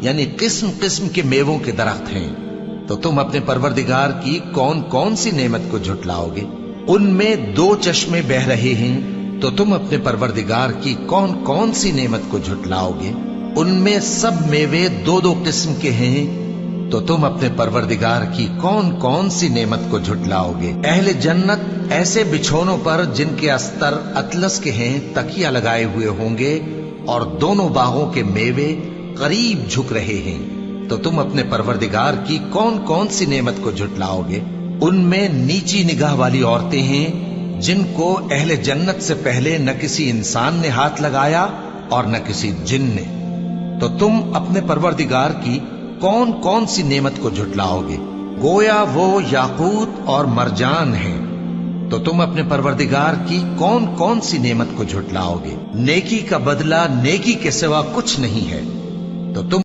یعنی قسم قسم کے میووں کے درخت ہیں، تو تم اپنے پروردگار کی کون کون سی نعمت کو جھٹلاؤ گے؟ ان میں 2 چشمے بہ رہے ہیں، تو تم اپنے پروردگار کی کون کون سی نعمت کو جھٹلاؤ گے؟ ان میں سب میوے 2 قسم کے ہیں، تو تم اپنے پروردگار کی کون کون سی نعمت کو جھٹلاؤ گے؟ اہل جنت ایسے بچھونوں پر جن کے استر اطلس کے ہیں تکیہ لگائے ہوئے ہوں گے، اور دونوں باغوں کے میوے قریب جھک رہے ہیں، تو تم اپنے پروردگار کی کون کون سی نعمت کو جھٹلاؤ گے؟ ان میں نیچی نگاہ والی عورتیں ہیں جن کو اہل جنت سے پہلے نہ کسی انسان نے ہاتھ لگایا اور نہ کسی جن نے، تو تم اپنے پروردگار کی کون کون سی نعمت کو جھٹلاؤ گے؟ گویا وہ یاقوت اور مرجان ہیں، تو تم اپنے پروردگار کی کون کون سی نعمت کو جھٹلاؤ گے؟ نیکی کا بدلہ نیکی کے سوا کچھ نہیں ہے، تو تم